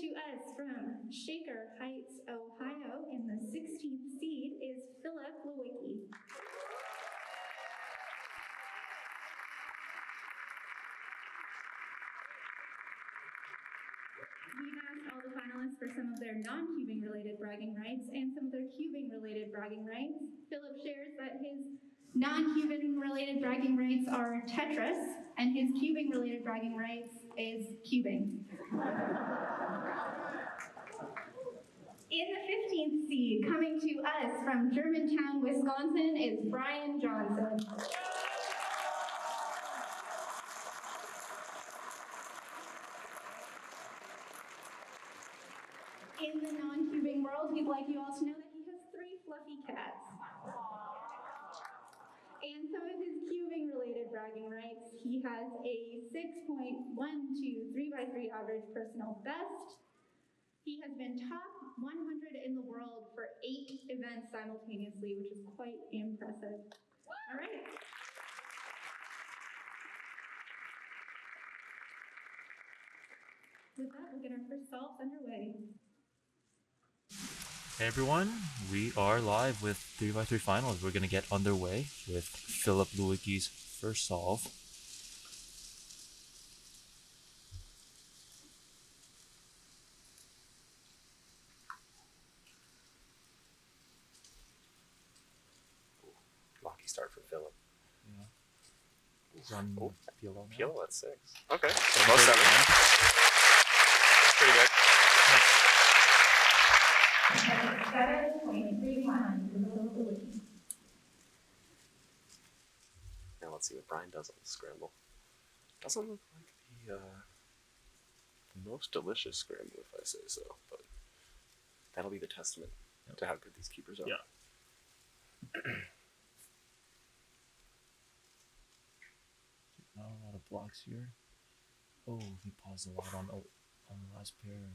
to us from Shaker Heights, Ohio, in the 16th seed is Philip Lewicky. We've asked all the finalists for some of their non-cubing related bragging rights and some of their cubing related bragging rights. Philip shares that his non-cubing related bragging rights are Tetris, and his cubing related bragging rights is cubing. In the 15th seed, coming to us from Germantown, Wisconsin, is Brian Johnson. In the non-cubing world, he'd like you all to know that he has 3 fluffy cats. And some of his cubing-related bragging rights, he has a 6.12 3x3 average personal best. He has been top 100 in the world for 8 events simultaneously, which is quite impressive. All right. With that, we'll get our first solves underway. Hey everyone, we are live with 3x3 finals. We're going to get underway with Philip Lewicky's first solve. Rocky start for Philip. Yeah. He's on PLO at 6. Okay, so low 7. That's pretty good. Now let's see what Brian does on the scramble. Doesn't look like the most delicious scramble, if I say so, but that'll be the testament to how good these keepers are. Yeah. Not a lot of blocks here. Oh, he paused a lot on the last pair.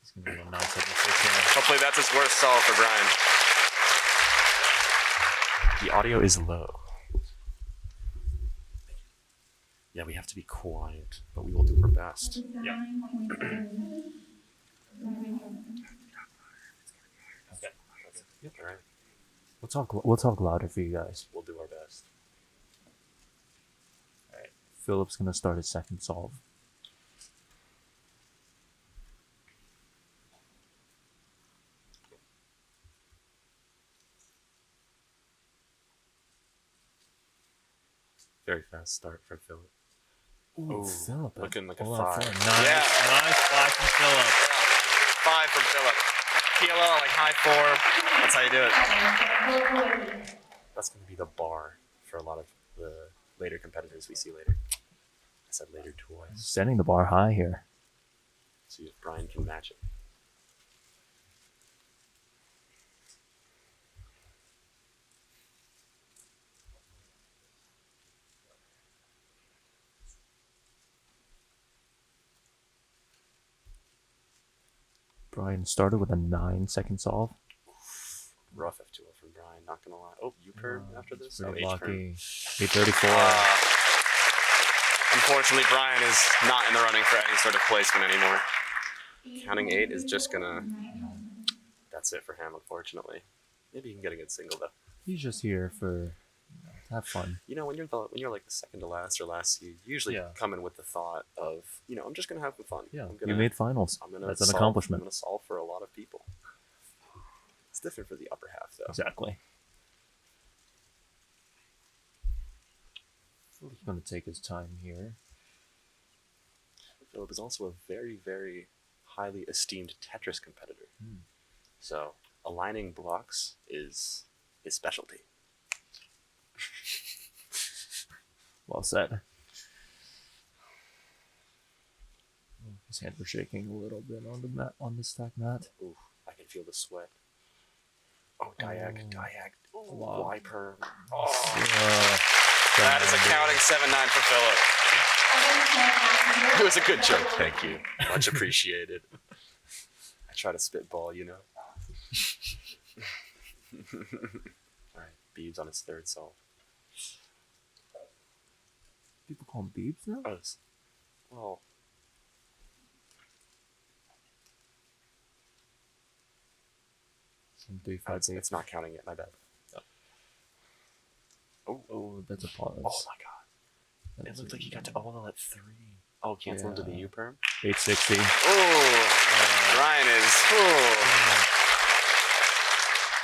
He's going to go 9-7 6. Hopefully that's his worst solve for Brian. The audio is low. Yeah, we have to be quiet, but we will do our best. Yeah. Okay. Yep. All right. We'll talk louder for you guys. We'll do our best. All right. Philip's going to start his second solve. Very fast start for Philip. Ooh, Philip. Looking like a 5. Nice. Yeah. Nice fly from Philip. 5 from Philip. PLO, like high 4. That's how you do it. That's going to be the bar for a lot of the later competitors we see later. I said later twice. Setting the bar high here. See if Brian can match it. Brian started with a 9-second solve. Rough F2 from Brian, not going to lie. Oh, U-turn after this? Oh, Pretty H-turn. lucky. 834. Unfortunately, Brian is not in the running for any sort of placement anymore. Counting 8 is just going to... That's it for him, unfortunately. Maybe he can get a good single, though. He's just here to have fun. You know, when you're like the second to last or last seed, you usually come in with the thought of, I'm just going to have some fun. Yeah, you made finals. That's an accomplishment. I'm going to solve for a lot of people. It's different for the upper half, though. Exactly. He's going to take his time here. Philip is also a very, very highly esteemed Tetris competitor. So aligning blocks is his specialty. Well said. His hands are shaking a little bit on the mat, on the stack mat. Ooh, I can feel the sweat. Oh, diag. Ooh, Wow. Y-perm. Oh. That is a counting 7-9 for Philip. It was a good joke, thank you. Much appreciated. I try to spitball, Alright, Beebs on his third solve. People call him Beebs now? Well, It's not counting it. My bad. Oh, that's a pause. Oh my god! It looked like he got to all at 3. Oh, cancel into the U perm. 860. Oh, Ryan is.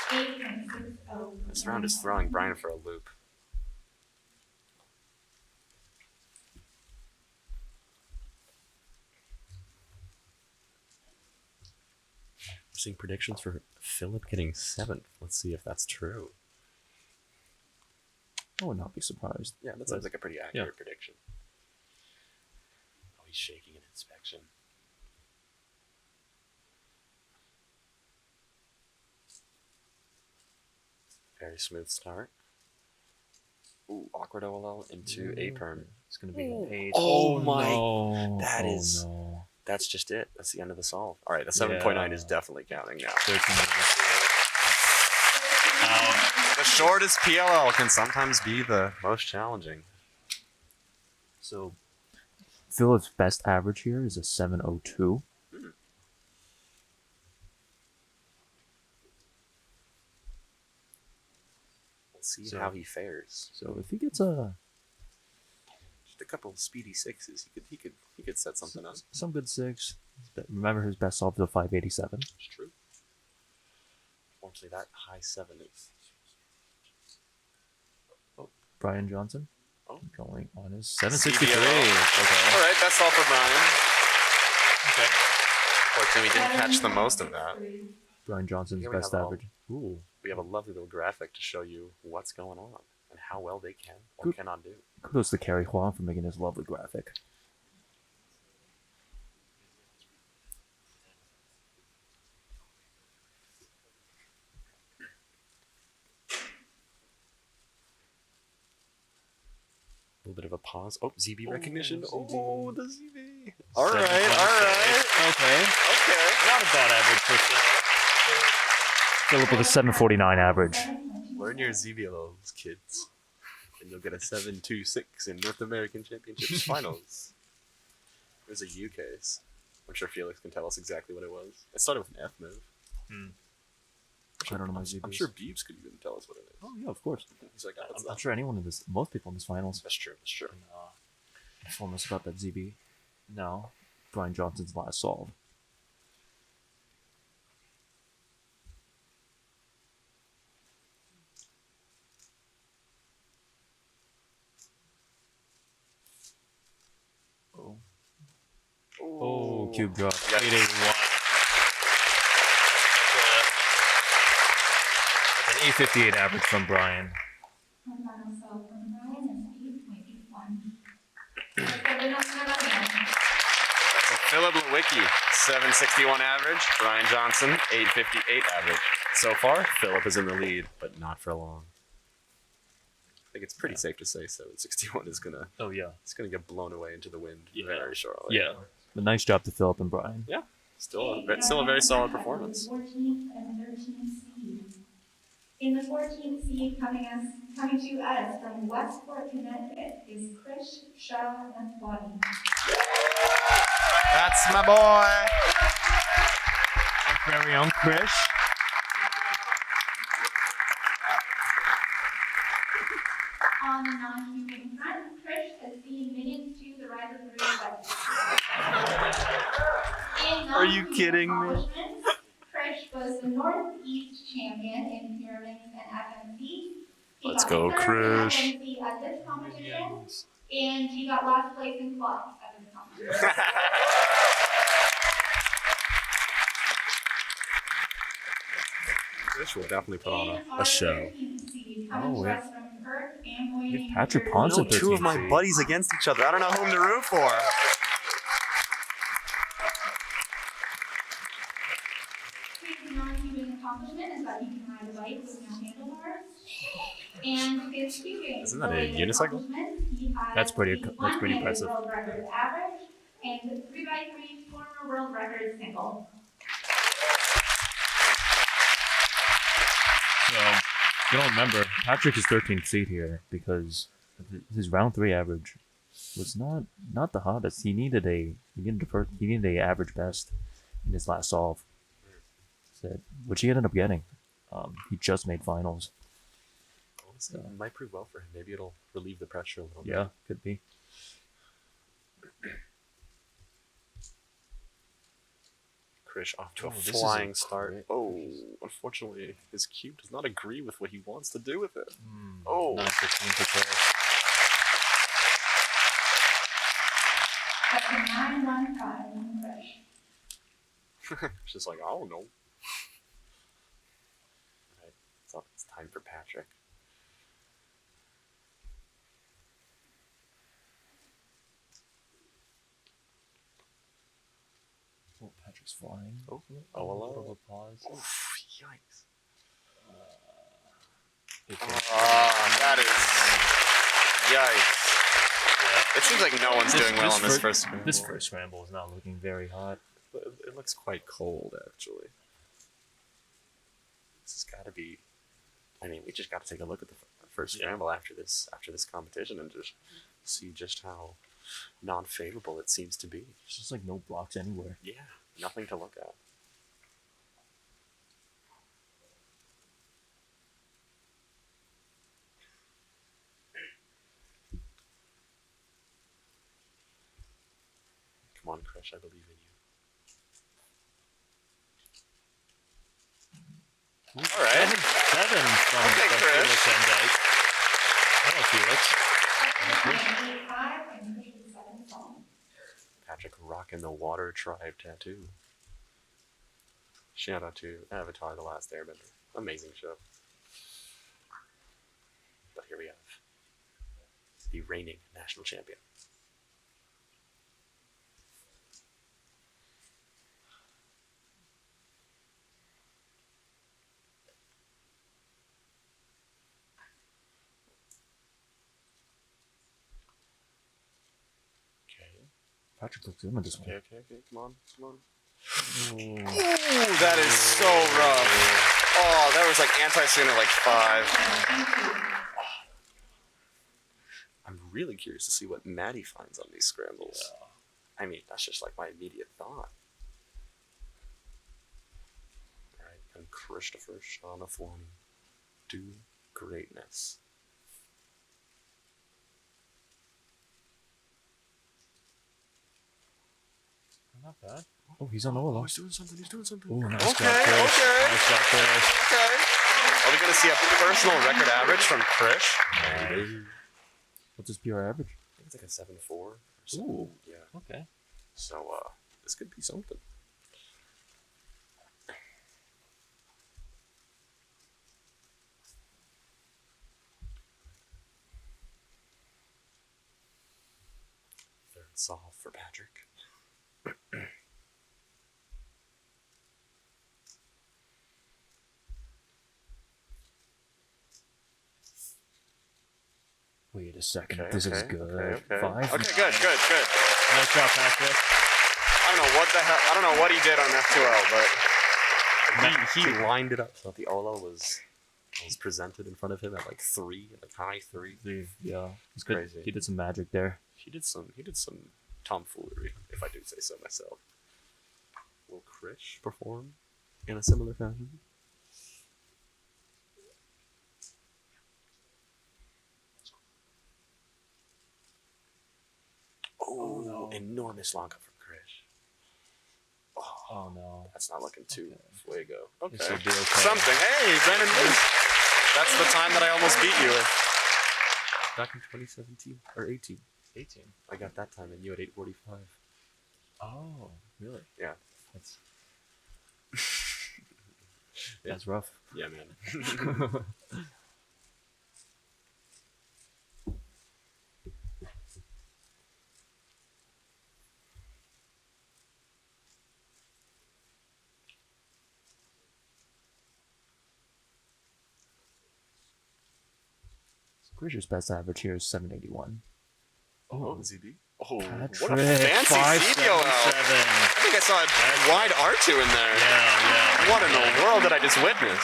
8.60. This round is throwing Brian for a loop. We're seeing predictions for Philip getting 7th. Let's see if that's true. I would not be surprised. Yeah, that sounds like a pretty accurate prediction. Oh, he's shaking in inspection. Very smooth start. Ooh, awkward OLL into A perm. It's going to be an 8. Oh my. No. That is. No. That's just it. That's the end of the solve. All right, the 7.9 is definitely counting now. 13 The shortest PLL can sometimes be the most challenging. So, Philip's best average here is a 702. Let's see how he fares. So if he gets a Just a couple of speedy 6s, he could set something up. some good 6, remember his best solve is a 587. It's true. Unfortunately, that high 7 is. Brian Johnson. Oh. Going on his 763. CBO. Okay. All right, best solve for Brian. Okay. Fortunately, we didn't catch the most of that. Brian Johnson's Here we best have average. Ooh. We have a lovely little graphic to show you what's going on and how well they can or cannot do. Kudos to Kerry Huang for making this lovely graphic. A little bit of a pause. Oh, ZB recognition. ZB. Oh, the ZB. All right, all right. Okay. Okay. Not a bad average for Philip with a 749 average. Learn your ZBLs, kids. And you'll get a 7.26 in North American Championships finals. There's a U case. I'm sure Felix can tell us exactly what it was. It started with an F move. I don't know my ZBs. I'm sure Beebs could even tell us what it is. Oh yeah, of course. He's like, oh, I'm sure anyone in this, most people in this finals, that's true. That's true. inform us about that ZB. No, Brian Johnson's last solve. Oh, cube drop. 881. An 858 average from Brian. Final solve from Brian is 8.81. Philip Lewicky, 761 average. Brian Johnson, 858 average. So far, Philip is in the lead, but not for long. I think it's pretty safe to say 761 is gonna. Oh yeah. It's gonna get blown away into the wind very shortly. Yeah. But nice job to Philip and Brian. Yeah. Still a very solid performance. 14th and 13th seed. In the 14th seed coming to us from Westport, Connecticut is Krish Shah Nathwani. That's my boy. Very young Krish. On the non-Cuban front, Krish has seen minions to the rise of the Are you kidding me? Krish was the Northeast champion in pyramids and FMC. Let's go, Krish. FMC at this competition, and he got last place in quads at this competition. Krish will definitely put on a show. Oh, wait. Give Patrick Ponce at 13th Two of my seed. buddies against each other. I don't know whom to root for. His non-Cuban accomplishment is that he can ride a bike with no handlebars. And his Cuban Isn't that a unicycle? accomplishment, he has That's pretty the impressive. world record average and 3x3 former world record single. So, you don't remember, Patrick is 13th seed here because his round 3 average was not the hottest. He needed a average best in his last solve, which he ended up getting. He just made finals. Honestly, it might prove well for him. Maybe it'll relieve the pressure a little bit. Yeah, could be. Krish off to a This is flying a start. crit. Oh, unfortunately, his cube does not agree with what he wants to do with it. Oh, Oh. 9-15 to play. That's a 9-1-5 fresh. It's just like, I don't know. Alright, so it's time for Patrick. Oh, Patrick's flying. Oh, A little hello. of a pause. Oof, yikes. Okay. That is... Yikes. It seems like no one's doing well on this first scramble. This first scramble is not looking very hot. But it looks quite cold, actually. This has got to be... I mean, we just got to take a look at the first scramble after this competition and just see just how non-favorable it seems to be. There's just like no blocks anywhere. Yeah, nothing to look at. Come on, Krish, I believe in you. All right. 7 from Okay, Felix Krish. and Dyke. Hello, Felix. That's a 9-8-5 and Christian 7 song. Patrick rocking the Water Tribe tattoo. Shout out to Avatar: The Last Airbender. Amazing show. But here we have the reigning national champion. Okay. Patrick looks good with this one. Okay. Come on. Ooh, that is so rough. Oh, that was like anti-sooner like 5. I'm really curious to see what Maddie finds on these scrambles. I mean, that's just like my immediate thought. Alright, and Christopher Shawnafwani. Do greatness. Not bad. Oh, he's on Ola. He's doing something. Oh, nice Okay, job, Chris. okay. Nice job, Chris. Okay. Are we going to see a personal record average from Krish? What's his PR average? I think it's like a 7.4 or something. Ooh. Yeah. Okay. So, this could be something. Third solve for Patrick. Wait a second. Okay, This is okay, good. okay. 5. Okay, good. Nice job, Patrick. I don't know what the hell. I don't know what he did on F2L, but he lined it up so that the Ola was presented in front of him at like 3, like high 3. Yeah, it's good. Crazy. He did some magic there. He did some tomfoolery, if I do say so myself. Will Krish perform in a similar fashion? Oh, no. Enormous long cut from Krish. Oh no. That's not looking too fuego. Okay. This will be okay. Something. Hey, Brennan wins. That's the time that I almost beat you with. Back in 2017 or 18. 18. I got that time and you at 8:45. Oh, really? Yeah. That's that's rough. Yeah, man. Greiser's best average here is 781. Oh, ZB. Oh, Patrick, what a fancy CDO out. 577. I think I saw a wide R2 in there. Yeah. What in the world did I just witness?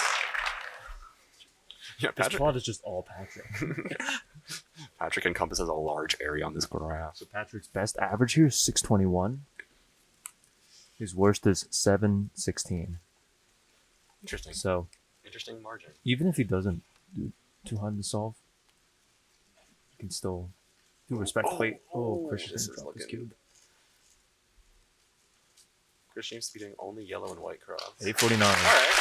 Yeah, This Patrick. plot is just all Patrick. Patrick encompasses a large area on this graph. So Patrick's best average here is 621. His worst is 716. Interesting. So interesting margin. Even if he doesn't do too hard to solve, he can still do respectfully. Christian's this is dropped his looking- cube. Chris seems to be doing only yellow and white cross. 849. All right.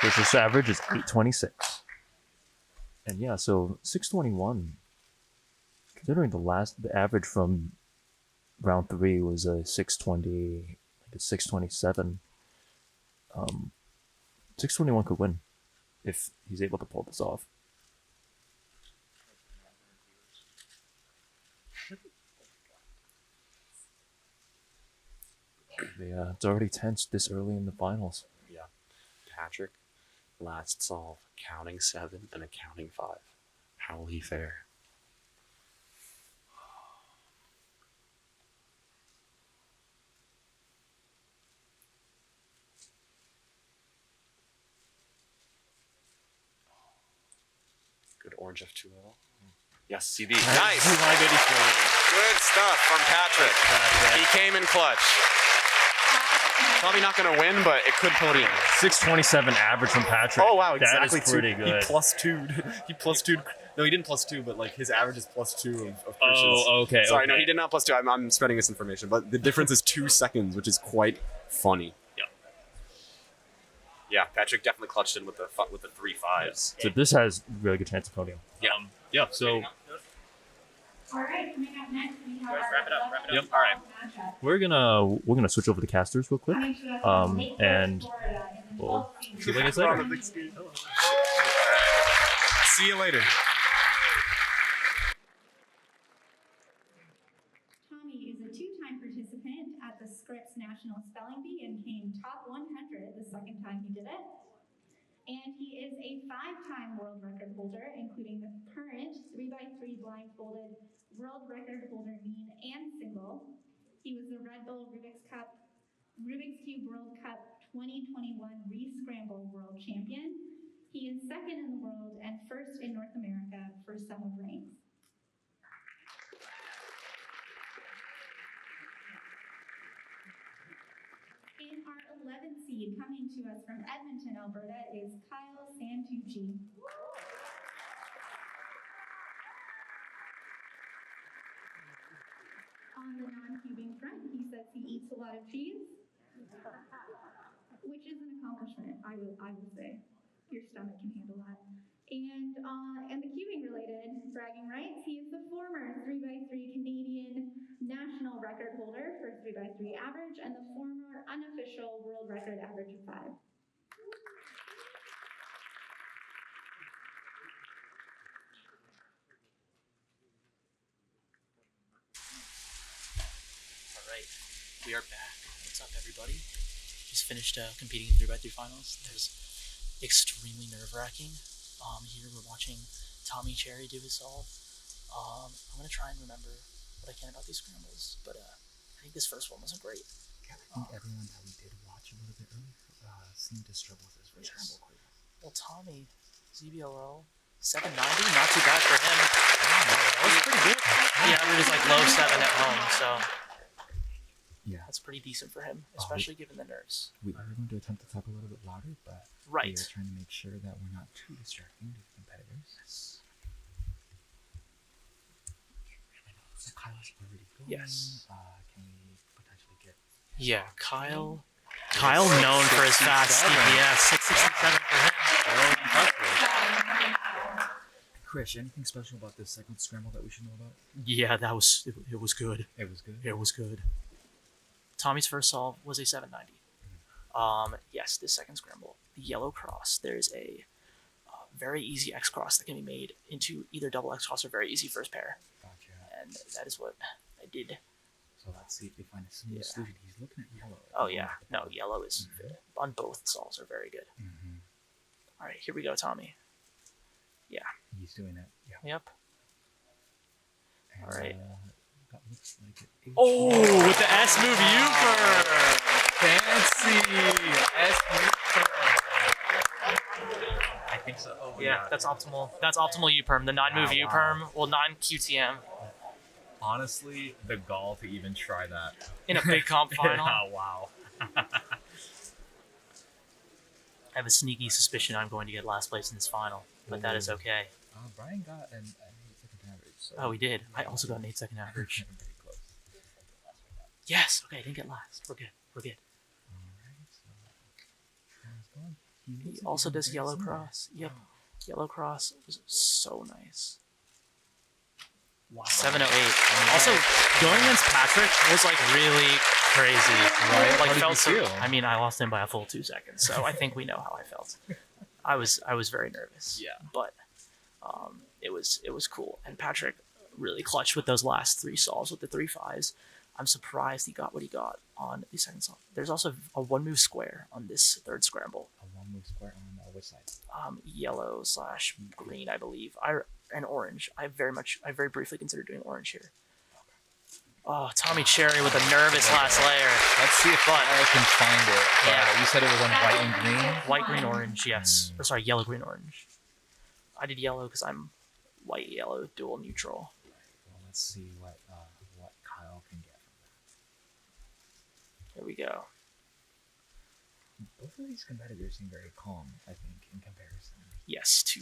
Christian's average is 826. And yeah, so 621. Considering the average from round 3 was a 620, like a 627. 621 could win if he's able to pull this off. Yeah, it's already tense this early in the finals. Yeah. Patrick, last solve, counting 7 and a counting 5. How will he fare? Good orange F2L. Yes, CD. Nice. Good stuff from Patrick. He came in clutch. Probably not going to win, but it could podium. 627 average from Patrick. Oh wow, exactly. That is pretty He good. plus 2'd. He plus 2'd. No, he didn't plus 2, but like his average is plus 2 of Christian's. Oh, okay. Sorry, okay. no, he did not plus 2. I'm spreading this information, but the difference is 2 seconds, which is quite funny. Yeah. Yeah, Patrick definitely clutched in with the 3 5s. So this has really good chance of podium. Yeah. Yeah. So All right, coming up next, we have Guys, wrap it up, wrap it Yep. up. All right. matchup. we're gonna switch over to casters real quick. Coming to us Um, from Lake and Florida in the we'll 12th see you guys later. See you later. Tommy is a 2-time participant at the Scripps National Spelling Bee and came top 100 the second time he did it. And he is a 5-time world record holder, including the current 3x3 blindfolded world record holder mean and single. He was the Red Bull Rubik's Cube World Cup 2021 Re-Scramble World Champion. He is second in the world and first in North America for sum of ranks. In our 11th seed, coming to us from Edmonton, Alberta, is Kyle Santucci. On the non-cubing front, he says he eats a lot of cheese, which is an accomplishment, I will say. Your stomach can handle that. And the cubing related bragging rights, he is the former 3x3 Canadian national record holder for 3x3 average and the former unofficial world record average of 5. All right, we are back. What's up, everybody? Just finished competing in 3x3 finals. That was extremely nerve-wracking. Here we're watching Tommy Cherry do his solve. I'm gonna try and remember what I can about these scrambles, but I think this first one wasn't great. Yeah, I think everyone that we did watch a little bit earlier seemed to struggle with his first Yes. scramble quite well. Well, Tommy, ZBLL, 790, not too bad for him. That was pretty good. The average is like low 7 at home, so Yeah, that's pretty decent for him, especially given the nerves. we are going to attempt to talk a little bit louder, but Right. we are trying to make sure that we're not too distracting to the competitors. So Kyle's already going. Yes. Can we potentially get? Yeah, Kyle known for his fast DPS, 667 for him. Krish, anything special about this second scramble that we should know about? Yeah, it was good. It was good. It was good. Tommy's first solve was a 790. Yes, this second scramble, the yellow cross, there's a very easy X cross that can be made into either double X cross or very easy first pair. Gotcha. And that is what I did. So let's see if we find a similar Yeah. solution. He's looking at yellow. Oh yeah, no, yellow is on both solves are very good. Mm-hmm. All right, here we go, Tommy. He's doing it. Yeah. Yep. And, All right. That looks like it. Oh, with the S move Uper. Fancy S I think so. Oh, Yeah, that's optimal. That's optimal U-perm. The 9-move Yeah, wow. U-perm, well, 9 QTM Honestly, the gall to even try that in a big comp final. wow. I have a sneaky suspicion I'm going to get last place in this final, but that is okay. Brian got an 8-second average. So Oh, we did. I also got an 8-second average. pretty close. Yes. Okay, I didn't get last. We're good. We're good. Alright, He also does yellow cross. Yep. Yellow cross was so nice. Wow. 708. Also, going against Patrick was like really crazy. Right? Like How did felt you so. feel? I mean, I lost him by a full 2 seconds, so I think we know how I felt. I was very nervous. Yeah. But it was cool, and Patrick really clutched with those last 3 solves with the 3-5s. I'm surprised he got what he got on the second solve. There's also a 1-move square on this third scramble. A 1-move square on which side? Yellow/green, I believe. And orange. I very briefly considered doing orange here. Oh, Tommy Cherry with a nervous last layer. Let's see if I can find it. Yeah. You said it was on white and green? White, green, orange, yes. Or sorry, yellow, green, orange. I did yellow because I'm white, yellow, dual neutral. Well, let's see what Kyle can get from Here we go. that. Both of these competitors seem very calm, I think, in comparison. Yes, to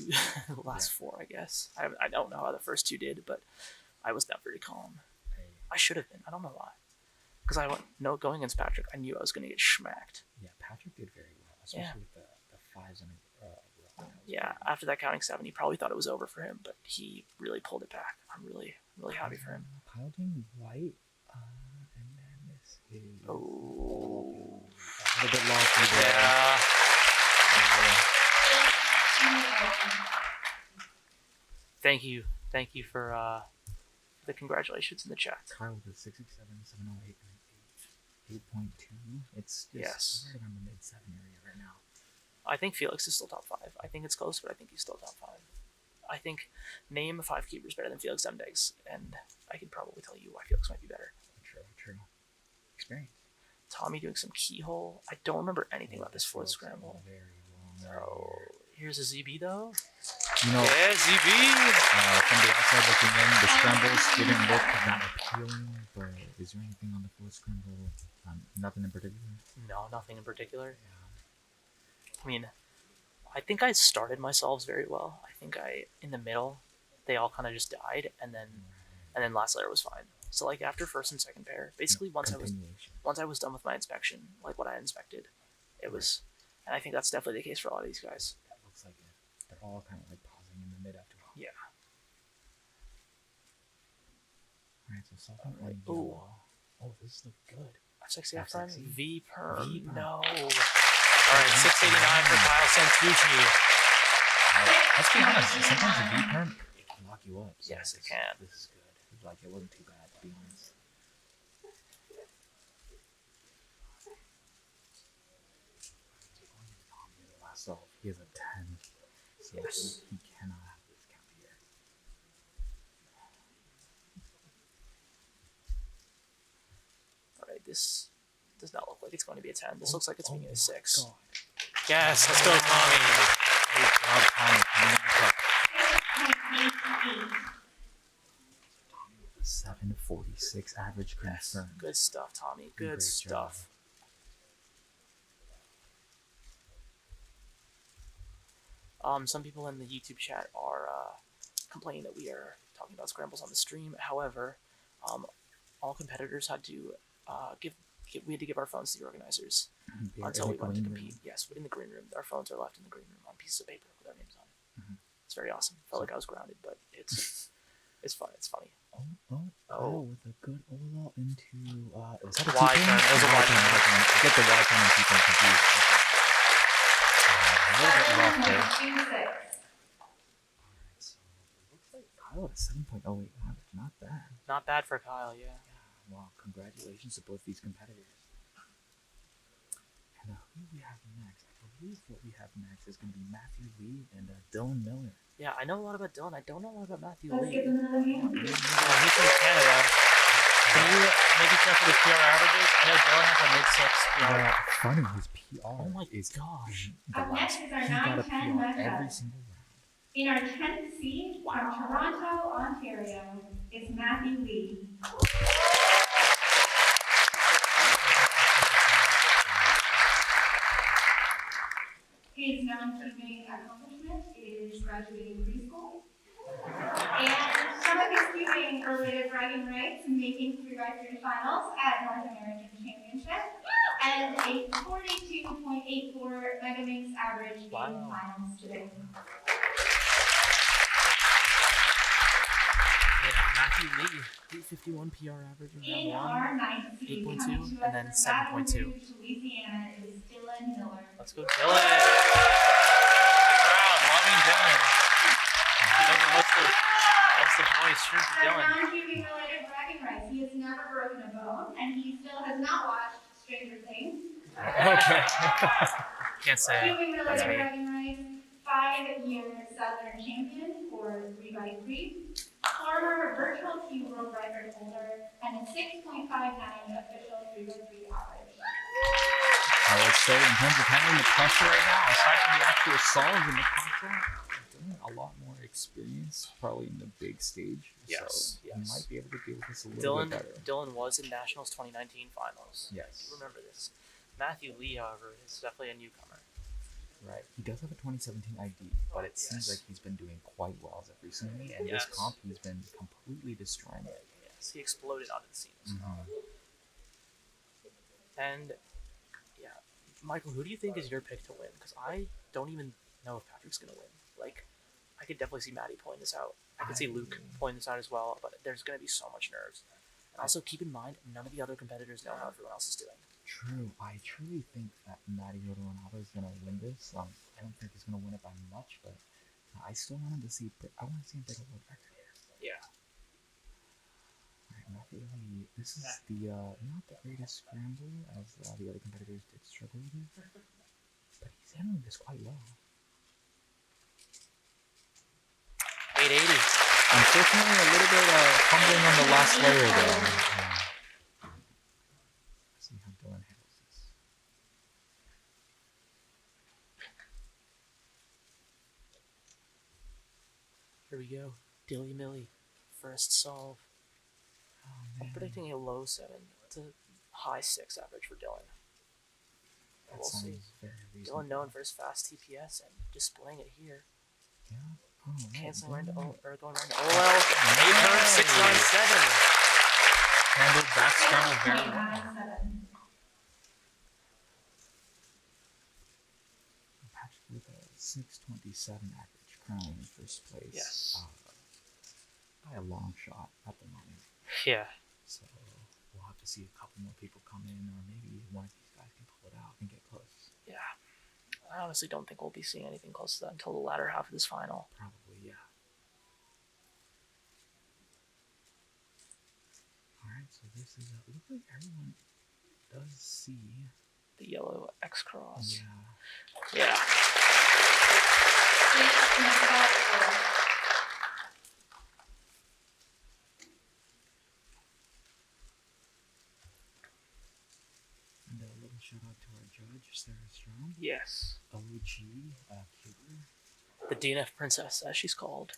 the last 4, I guess. I don't know how the first 2 did, but I was not very calm. I should have been. I don't know why. Because going against Patrick, I knew I was going to get schmacked. Yeah, Patrick did very well, especially with the 5s in a row. Yeah, after that counting 7, he probably thought it was over for him, but he really pulled it back. I'm really, really happy for him. Kyle doing white, and then this is Oh. a little bit lofty there. Yeah. Thank you for the congratulations in the chat. Kyle with a 667, 708, and 8.2. It's just Yes. right around the mid-7 area right now. I think Felix is still top 5. I think it's close, but I think he's still top 5. I think name 5 keepers better than Felix Zemdegs, and I can probably tell you why Felix might be better. True. Experience. Tommy doing some keyhole. I don't remember anything about this fourth scramble. Very long. Oh, here's a ZB though. You know, Yeah, ZB. from the outside looking in, the scrambles didn't look that appealing, but is there anything on the fourth scramble? Nothing in particular? No, nothing in particular. I mean, I think I started my solves very well. I think in the middle, they all kind of just died, and then last layer was fine. So like after first and second pair, basically once I was done with my inspection, like what I inspected, it was, and I think that's definitely the case for a lot of these guys. That looks like it. They're all kind of like pausing in the mid after all. Yeah. Alright, so solving Alright. on Ooh. yellow. Oh, this is good. F6 F F prime, sexy. V perm. V perm. No. All right, 689 for Kyle Santucci. Let's be honest, sometimes a V perm, it can lock you up. So Yes, it can. This is good. Like, it wasn't too bad, to be honest. Last solve, he has a 10. So Yes. he cannot have this count here. All right, this does not look like it's going to be a 10. This looks like it's being a 6. God. Yes, let's go, Tommy. Great job, Tommy. Coming in the cup. 746 average Yes. confirmed. Good stuff, Tommy. Good Great stuff. Some people in the YouTube chat are complaining that we are talking about scrambles on the stream. However, all competitors had to we had to give our phones to the organizers Yeah, until in we the went to green compete. room. Yes, in the green room. Our phones are left in the green room on pieces of paper with our names on it. Mhm. It's very awesome. Felt like I was grounded, but it's fun. It's funny. Oh, with a good Ola into was that a Y T-pin? turn. It was a Y turn. I get the Y turn and T-pin confused. A little bit rough there. Alright, so it looks like Kyle at 7.08 average. Not bad. Not bad for Kyle, yeah. Yeah, well, congratulations to both these competitors. And who we have next? I believe what we have next is going to be Matthew Lee and Dylan Miller. Yeah, I know a lot about Dylan. I don't know a lot about Matthew Let's Lee. give them another hand. He's from Canada. Can you maybe check for the PR averages? I know Dylan has a mid-6 PR. Funny, his PR Oh my is gosh. the Up last. next is our He got a 9-10 PR matchup. every single round. In our 10th seed from Toronto, Ontario, is Matthew Lee. In graduating preschool. And some of his cubing-related bragging rights, making 3x3 finals at North American Championship, and a 42.84 Megaminx average in finals today. Yeah, Matthew Lee, 851 PR average in In round our 1, ninth seed, 8.2, coming to and us then from Baton 7.2. Rouge, Louisiana, is Dylan Miller. Let's go, Dylan. The crowd loving Dylan. What's the boys cheering for As Dylan? non-cubing related bragging rights, he has never broken a bone, and he still has not watched Stranger Things. Okay. Can't say. Cubing That's related me. bragging rights, 5-year Southern champion for 3x3, former virtual cube world record holder, and a 6.59 official 3x3 average. I would say in terms of handling the pressure right now, aside from the actual solves in the console, doing a lot more experience, probably in the big stage. Yes, So yes. he might be able to deal with this a little bit better. Dylan was in Nationals 2019 finals. Yes. Remember this. Matthew Lee, however, is definitely a newcomer. Right. He does have a 2017 ID, but it seems like he's been doing quite well as of recently. And this comp, he's been completely destroying it. Yes, he exploded onto the scene. And yeah, Michael, who do you think is your pick to win? Because I don't even know if Patrick's gonna win. Like, I could definitely see Maddie pulling this out. I could see Luke pulling this out as well. But there's gonna be so much nerves. And also keep in mind, none of the other competitors know how everyone else is doing. True. I truly think that Matty Rodonado is going to win this. I don't think he's going to win it by much, but I still want him to see. I want to see him break a world record here. Yeah. Alright, Matthew Lee. This is the not the greatest scramble as the other competitors did struggle with it, but he's handling this quite well. 880. Unfortunately, a little bit fumbling on the last layer though. See how Dylan handles this. Here we go. Dilly Millie. First solve. I'm predicting a low 7 to high 6 average for Dylan. That We'll see. sounds very reasonable. Dylan known for his fast TPS and displaying it here. Yeah. Oh, Canceling right. right to or going right to OL. 8.697. Handled that scramble very well. 8.97. Patrick with a 627 average, currently in first place. Yes. By a long shot at the moment. Yeah. So we'll have to see a couple more people come in, or maybe one of these guys can pull it out and get close. Yeah. I honestly don't think we'll be seeing anything close to that until the latter half of this final. Probably, yeah. Alright, so this is it looks like everyone does see The yellow X cross. yeah. Yeah. And a little shout out to our judge, Sarah Strong. Yes. OG Cuber. The DNF princess, as she's called.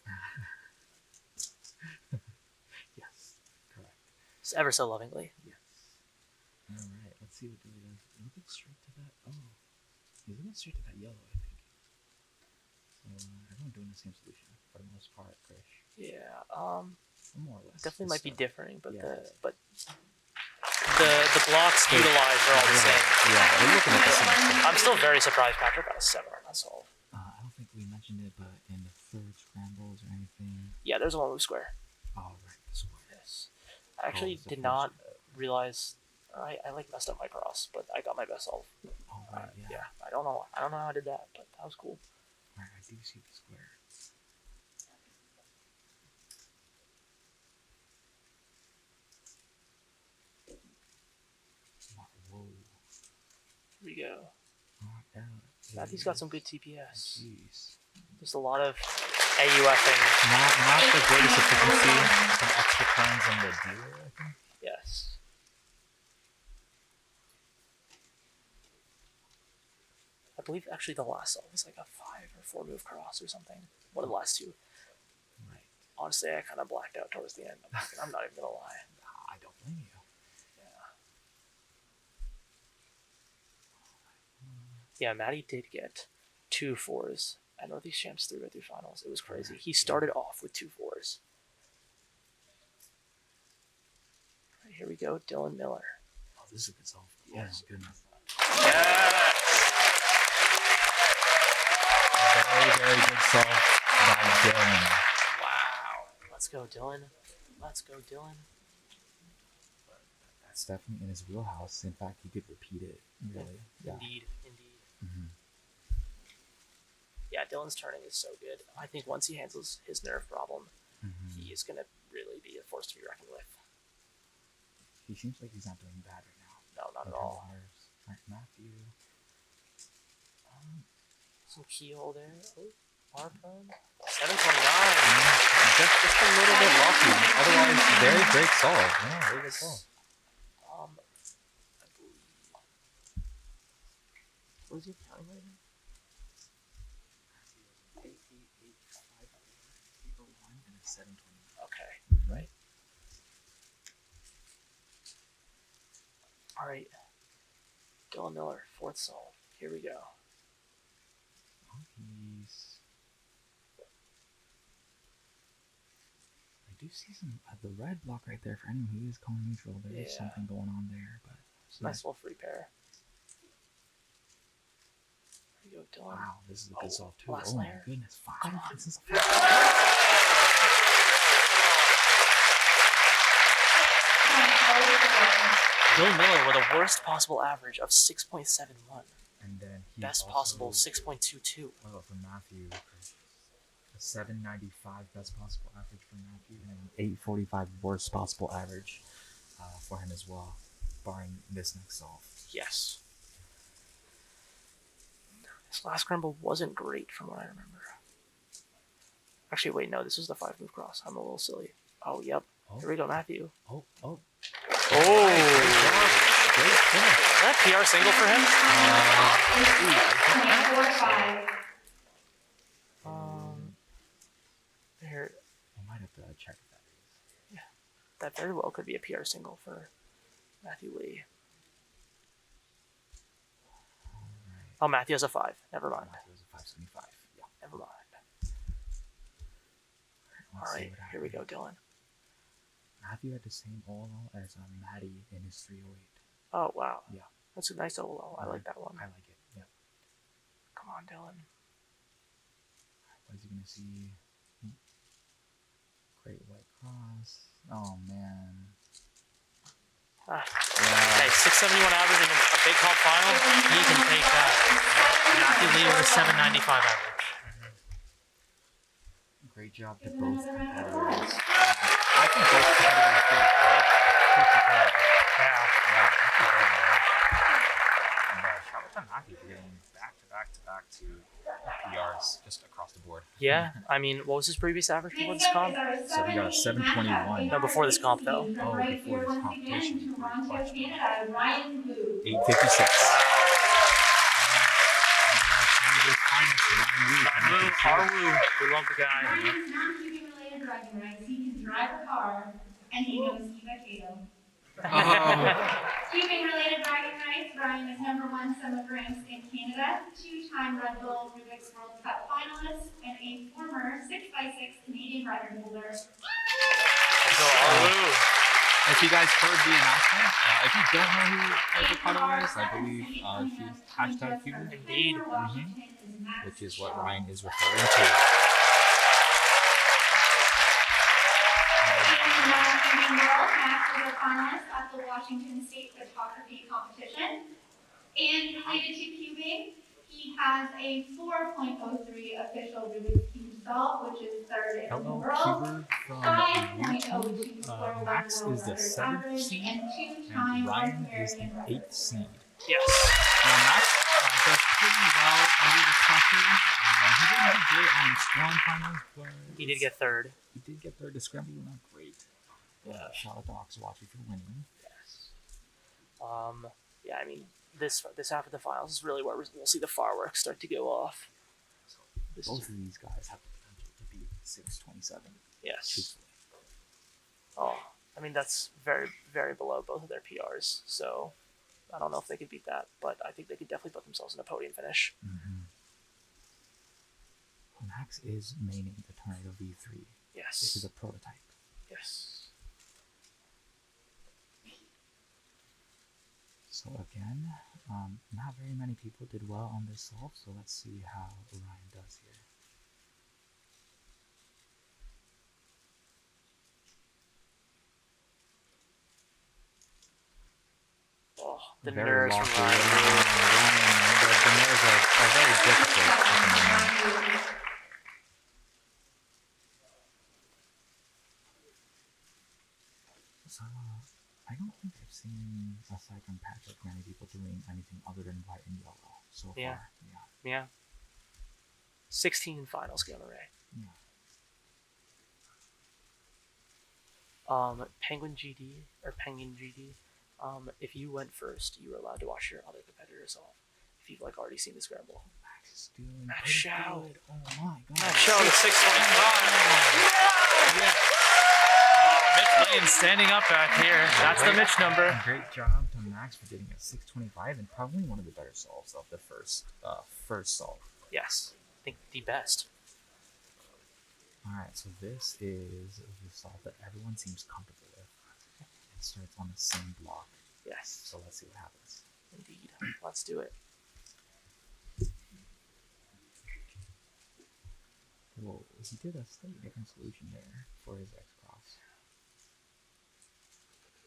Yes, correct. Just ever so lovingly. Yes. Alright, let's see what Dilly does. Looking straight to that. Oh. He's looking straight to that yellow, I think. So, everyone doing the same solution for the most part, Krish. Yeah. More or less. Definitely might be differing, but Yeah. the blocks utilized are all the same. Yeah, they're looking at the same thing. I'm still very surprised Patrick got a 7 on that solve. I don't think we mentioned it, but in the third scrambles or anything. Yeah, there's a one move square. Oh, right, the square. Yes. I actually it's the did first not step. realize I like messed up my cross, but I got my best solve. Oh, right, yeah. Yeah. I don't know how I did that, but that was cool. Right, I do see the square. Whoa. Here we go. Knocked out. Matthew's got some good TPS. Jeez. Just a lot of AUFing. Not the greatest efficiency. Some extra turns on the dealer, I think. Yes. I believe actually the last solve was like a 5 or 4 move cross or something. One of the last two. Right. Honestly, I kind of blacked out towards the end. I'm not even gonna lie. I don't blame you. Yeah, Maddie did get 2 4s at Northeast Champs 3x3 finals. It was crazy. He started off with 2 4s. Right, here we go, Dylan Miller. Oh, this is a good solve. Yes. Oh, my goodness. Yes! Very, very good solve by Dylan. Wow. Let's go, Dylan. Let's go, Dylan. That's definitely in his wheelhouse. In fact, he could repeat it. Really. Yeah. Indeed, indeed. Mm-hmm. Yeah, Dylan's turning is so good. I think once he handles his nerve problem, Mm-hmm. he is going to really be a force to be reckoned with. He seems like he's not doing bad right now. No, not In at terms all. of nerves. All right, Matthew. Some keyhole there. Oh, bar prone. 729. Just a little bit lucky. Otherwise, very great solve. Yeah, very good solve. I believe. What is he counting right now? 801 and a 729. Okay. Right? All right. Dylan Miller, 4th solve. Here we go. He's. I do see some the red block right there for anyone who is calling neutral. There is Yeah. something going on there, but Nice little free pair. Here you go, Dylan. wow, this is a good solve too. last Oh my layer. goodness, 5. Come on. This is Dylan Miller with a worst possible average of 6.71. and then he Best also, possible 6.22. What about for Matthew? A 795 best possible average for Matthew, and an 845 worst possible average for him as well, barring this next solve. Yes. This last scramble wasn't great from what I remember. Actually, wait, no, this was the 5-move cross. I'm a little silly. Oh, yep. Oh. Here we go, Matthew. Oh. Oh! Great finish. Is that a PR single for him? 24-5. There, I might have to check if that is. that very well could be a PR single for Matthew Lee. Alright. Oh, Matthew has a 5. Never mind. Matthew was a 575. Yeah. Never mind. Let's All see right, what here we go, happens. Dylan. Matthew had the same OLO as Maddie in his 308. Oh, wow. Yeah. That's a nice OLO. I like that one. I like it. Yeah. Come on, Dylan. What is he gonna see? Great white cross. Oh man. Ah. Yeah. Hey, 671 average in a big comp final. He can take that. Matthew Lee with a 795 average. Great job to both competitors. I think both competitors did great. Yeah. Yeah, that's a very well. And shout out to Matthew for getting back to PRs just across the board. Yeah, I mean, what was his previous average before this comp? So he got a 721. No, before this comp, though. Oh, before this competition. Toronto, Question. Canada, Ryan Wu. 856. Woo, we love the guy. Ryan's non-cubing related bragging rights. He can drive a car, and he knows TheCubicle. Cubing related bragging rights. Ryan is #1 summer ranks in Canada, 2-time Red Bull Rubik's World Cup finalist, and a former 6x6 Canadian record holder. If you guys heard the announcement, if you don't know who TheCubicle is, I believe she's #Cubicle, Indeed. which is what Ryan is referring to. Non-cubing world Max Sia finalist at the Washington State Photography Competition. And related to cubing, he has a 4.03 official Rubik's Cube solve, which is 3rd in the Hello, world. Cuber from 5.02 YouTube. Max is the 7th seed, and and 2-time Ryan North is the American 8th seed. Yes. Now, Max does pretty well under the pressure. He didn't do great on Swan finals, but He did get 3rd. he did get third. The scramble were not great. Yeah, shout out to Oxwatchy for winning. Yes. Yeah, I mean, this half of the finals is really where we'll see the fireworks start to go off. This Both is, of these guys have the potential to beat 627. yes. Truthfully. Oh, I mean, that's very, very below both of their PRs. So I don't know if they could beat that, but I think they could definitely put themselves in a podium finish. Mm-hmm. Max is maining the Tornado V3. This is Yes. a prototype. Yes. So again, not very many people did well on this solve, so let's see how Ryan does here. Oh, the Very nerves from lofty. Ryan. The nerves are very difficult at the moment. So, I don't think I've seen, aside from Patrick, many people doing anything other than white and yellow so Yeah. far. Yeah. 16 finals game array. Yeah. Penguin GD or Penguin GD. If you went first, you were allowed to watch your other competitor solve. If you've like already seen the scramble. Max is doing Max pretty Xiao. good. Oh my god. Max Xiao the 625. Yeah. Mitch Lane standing up back here. That's the Mitch number. Great job to Max for getting a 625 and probably one of the better solves of the first solve. Yes. I think the best. Alright, so this is the solve that everyone seems comfortable with. It starts on the same block. Yes. So let's see what happens. Indeed. Let's do it. Whoa, he did a slightly different solution there for his X cross.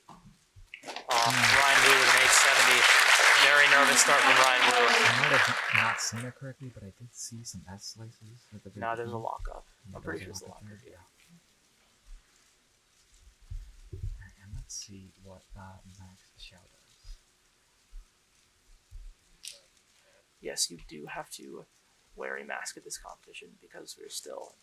Ryan Wu with an 870. Very nervous start from Ryan Wu. I might have not seen it correctly, but I did see some S slices at the very Now there's a beginning. lockup. Yeah, I'm pretty sure there's it's a a lockup. there, Yeah. Alright, and let's see what Max Xiao does. Yes, you do have to wear a mask at this competition because we're still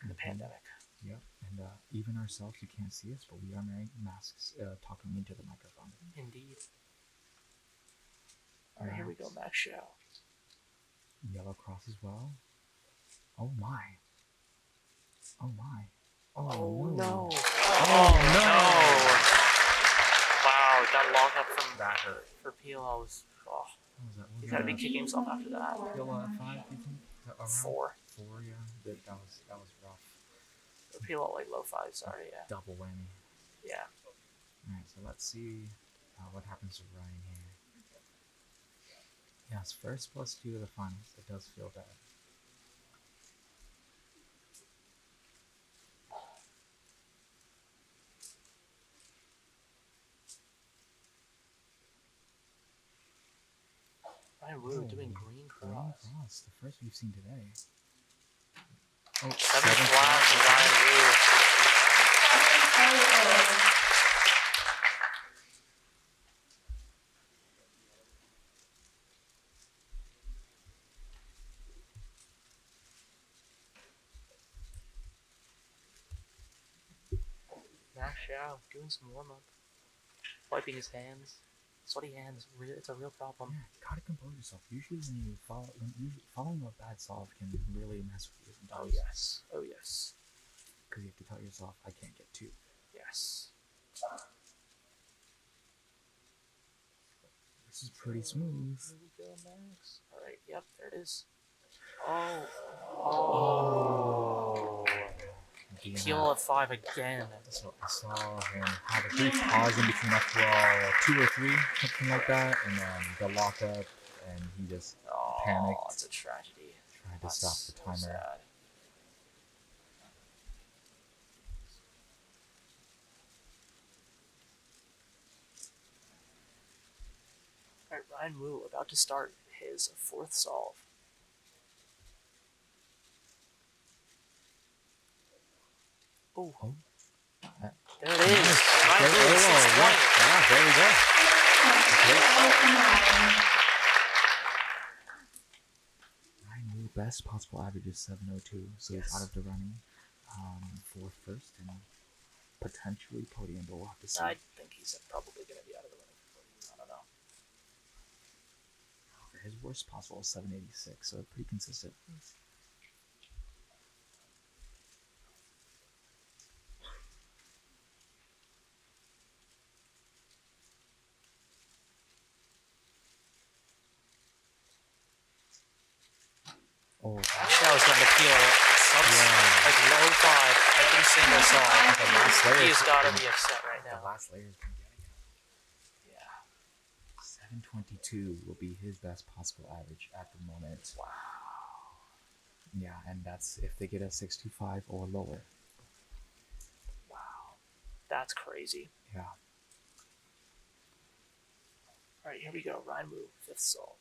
in the pandemic. Yep, and even ourselves, you can't see us, but we are wearing masks talking into the microphone. Indeed. Alright, here we go, Max Xiao. Yellow cross as well. Oh my. Oh my. Oh, Oh no. no. Oh, no. Wow, that lockup from That hurt. for PLL was What was that? he's gotta be kicking himself after that. PLL at 5, you think? Around 4. 4, yeah. That was rough. PLL like low 5, sorry, yeah. Double whammy. Yeah. Alright, so let's see what happens to Ryan here. Yes, first plus 2 to the finals. It does feel bad. Ryan Wu doing green cross. Green cross, the first we've seen today. Oh, 7 flat for Ryan Wu. Max Xiao doing some warm up. Wiping his hands. Sweaty hands, it's a real problem. Yeah, you gotta compose yourself. Usually following a bad solve can really mess with you Oh sometimes. yes. Oh yes. Because you have to tell yourself, I can't get 2. Yes. This is pretty smooth. Here we go, Max. Alright, yep, there it is. Oh. Oh. Peel at 5 again. So I saw him have a brief pause in between up to 2 or 3, something like that, and then the lockup, and he just panicked. It's a tragedy. Tried to stop the timer. So sad. Alright, Ryan Wu about to start his 4th solve. Oh, Oh. there it is. Ryan There, Wu, oh, 620. yeah, there we go. Ryan Wu, best possible average is 702, so he's out of the running for first and potentially podium, but we'll have to see. I think he's probably going to be out of the running for podium. I don't know. His worst possible is 786, so pretty consistent. Oh Oh, That was going to feel like low 5 every single song. the last layer. He has got to be upset right The now. last layer has been getting it. Yeah. 722 will be his best possible average at the moment. Wow. Yeah, and that's if they get a 625 or lower. Wow. That's crazy. Yeah. All right, here we go. Rhyme move, 5th solve.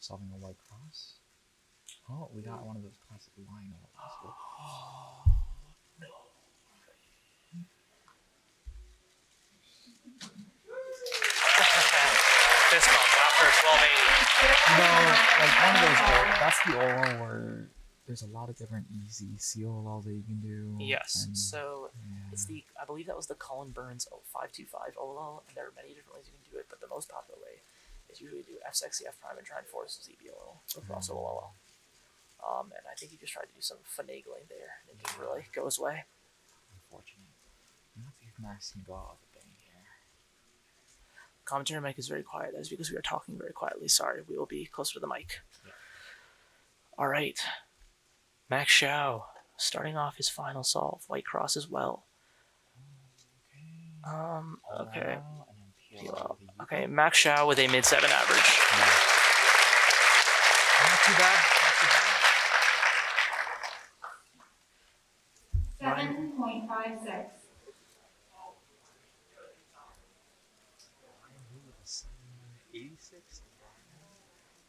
Solving a white cross. Oh, we got one of those classic line elements. No. Fist bump after 1280. No, like one of those. That's the OLL where there's a lot of different easy COLL that you can do. Yes, and- so yeah. it's I believe that was the Colin Burns 525 OLL, and there are many different ways you can do it, but the most popular way is usually do F sexy F prime and try and force ZBOL or cross OLL. And I think he just tried to do some finagling there, and it didn't really go his way. Unfortunate. Not if Max can go out with a bang here. Commentary mic is very quiet. That is because we are talking very quietly. Sorry, we will be closer to the mic. Yeah. All right. Max Xiao, starting off his final solve. White cross as well. Okay. Peel out. Okay, Max Xiao with a mid-7 average. Yeah. Not too bad. Not too bad. 7.56.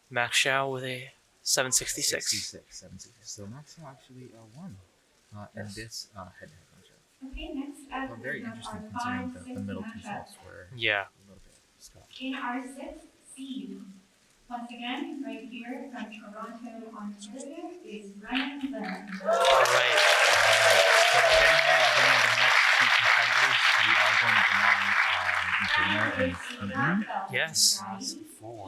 Max Xiao with a 766. 766. So Max actually won in this head-to-head matchup. Okay, next up Well, very we have interesting our considering 5-6 the middle two matchup. solves were Yeah. a little bit scuffed. In our 6th seed, once again, right here from Toronto, Ontario, is Brennan. All right. So we're getting ready to bring on the next two competitors. We are going to bring on Greiser and Yes. for,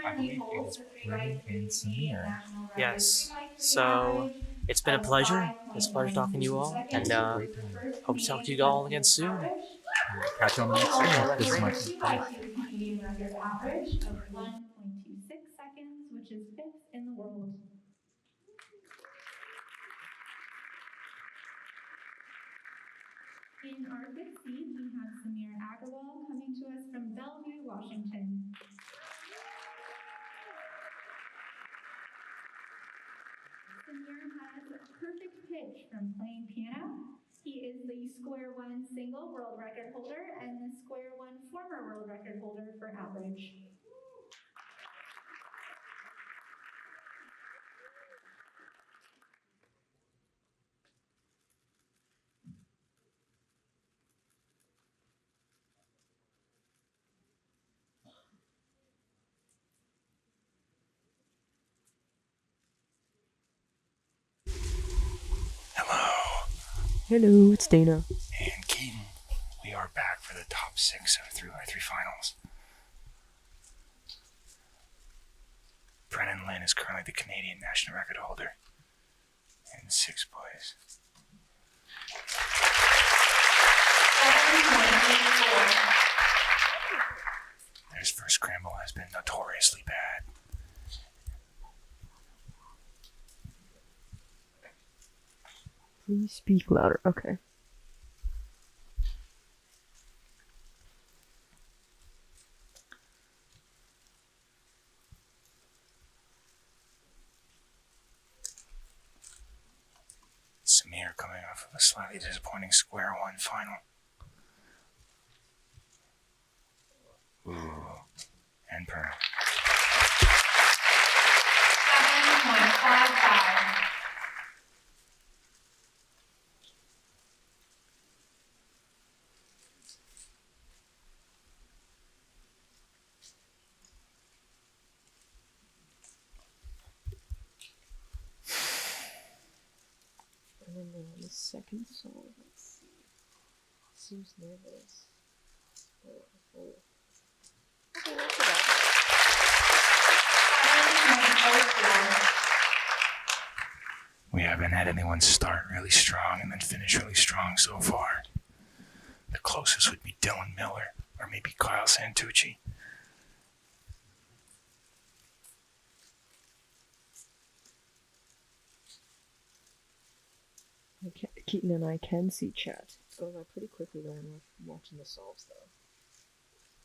I believe it is Brennan and Samir. Yes. So it's been a pleasure. It's a pleasure talking to you all, and Great time. hope to talk to you all again soon. Catch you on the next one. This is my 2x2 Canadian record average of 1.26 seconds, which is 5th in the world. In our 5th seed, we have Samir Agarwal coming to us from Bellevue, Washington. Samir has perfect pitch from playing piano. He is the square one single world record holder and the square one former world record holder for average. Hello, it's Dana. And Keaton, we are back for the top 6 of 3x3 finals. Brennan Lynn is currently the Canadian national record holder in 6th place. 7.84. His first scramble has been notoriously bad. Please speak louder. Okay. Samir coming off of a slightly disappointing square one final. Ooh, and per. 7.55. And then the second song, let's see. Seems nervous. Oh. Okay, not too bad. 7.04. We haven't had anyone start really strong and then finish really strong so far. The closest would be Dylan Miller or maybe Kyle Santucci. Keaton and I can see chat. It goes by pretty quickly though when we're watching the solves though.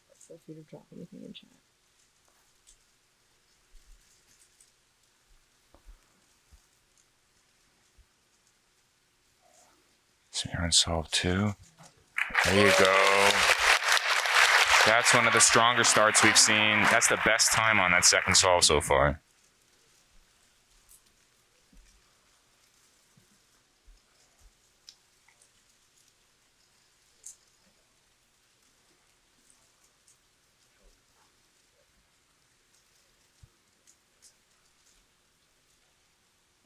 But feel free to drop anything in chat. Samir on solve 2. There you go. That's one of the stronger starts we've seen. That's the best time on that second solve so far.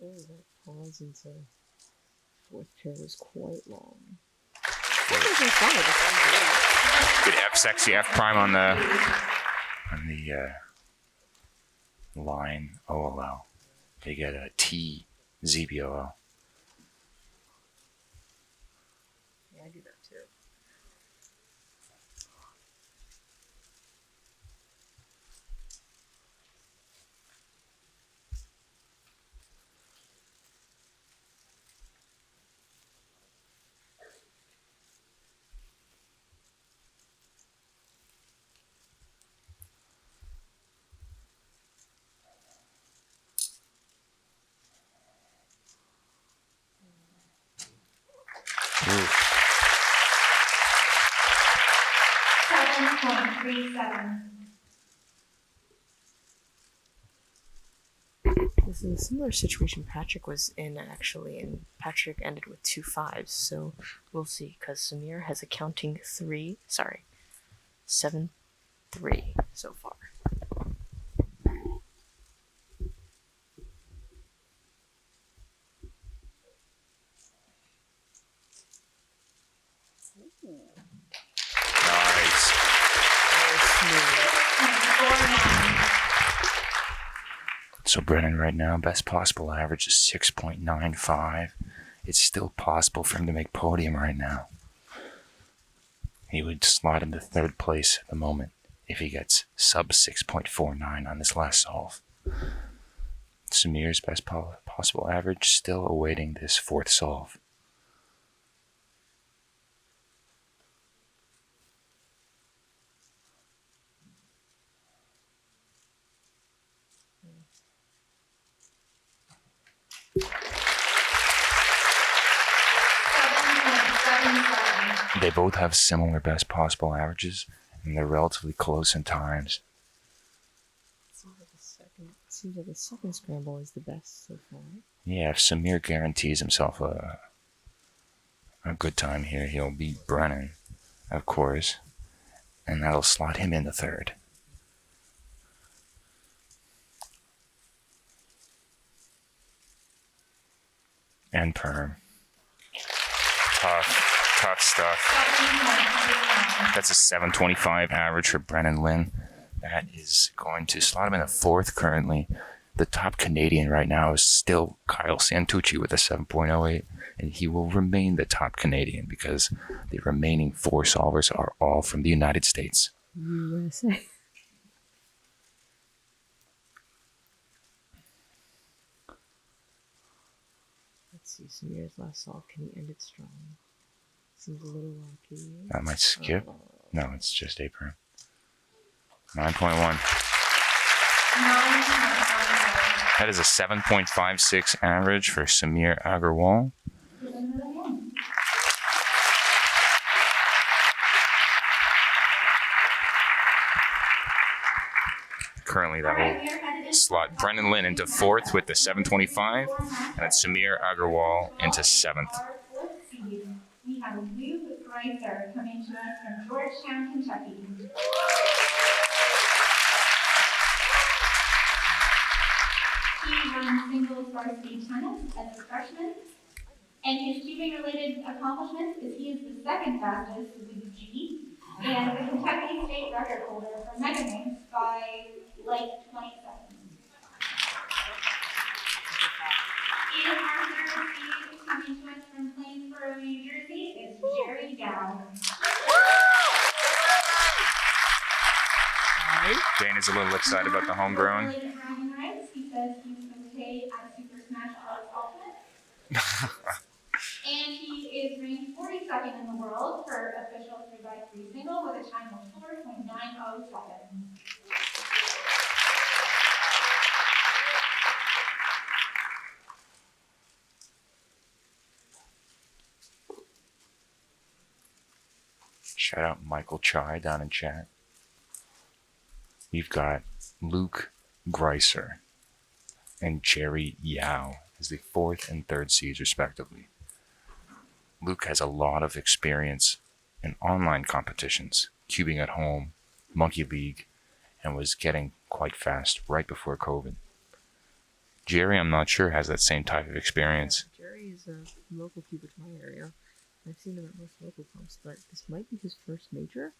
Oh, that pause into fourth pair was quite long. Good F sexy F prime on the line OLL. They get a T ZBOL. Yeah, I do that too. Ooh. 7.37. This is a similar situation Patrick was in actually, and Patrick ended with 2 5s, so we'll see, because Samir has a counting 7-3 so far. Nice. So Brennan right now, best possible average is 6.95. It's still possible for him to make podium right now. He would slot into third place at the moment if he gets sub 6.49 on this last solve. Samir's best possible average still awaiting this fourth solve. They both have similar best possible averages, and they're relatively close in times. Seems like the second scramble is the best so far. Yeah, if Samir guarantees himself a good time here, he'll beat Brennan, of course, and that'll slot him in the third. And perm. Tough stuff. That's a 725 average for Brennan Lynn. That is going to slot him in the fourth currently. The top Canadian right now is still Kyle Santucci with a 7.08, and he will remain the top Canadian because the remaining 4 solvers are all from the United States. USA. Let's see, Samir's last solve. Can he end it strong? Seems a little rocky. That might skip. No, it's just a perm. 9.1. That is a 7.56 average for Samir Agarwal. Currently, that will slot Brennan Lynn into fourth with the 725, and it's Samir Agarwal into seventh. We have Wu Greiser coming to us from Georgetown, Kentucky. He runs singles varsity tennis as a freshman, and his cubing-related accomplishments is he is the second fastest with G, and the Kentucky state record holder for megaminx by like 20 seconds. In our third seed, coming to us from Plainsboro, New Jersey, is Jerry Dow. Dana's a little excited about the homegrown. He says he's okay at Super Smash Bros. Ultimate. And he second in the world for official 3x3 single with a time of 4.90 seconds. Shout out Michael Chai down in chat. We've got Luke Greiser and Jerry Yao as the 4th and 3rd seeds, respectively. Luke has a lot of experience in online competitions, cubing at home, Monkey League, and was getting quite fast right before COVID. Jerry, I'm not sure, has that same type of experience. Jerry is a local cuber to my area. I've seen him at most local comps, but this might be his first major.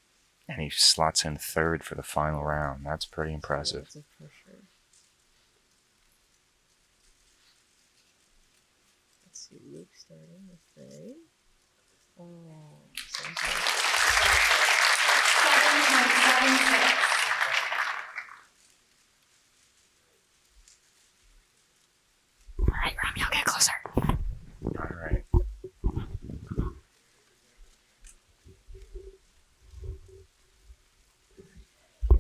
And he slots in 3rd for the final round. That's pretty impressive. That's a pressure. Let's see, Luke starting with a... Oh, sounds like... 7.76. Alright, Romeo, get closer. All right.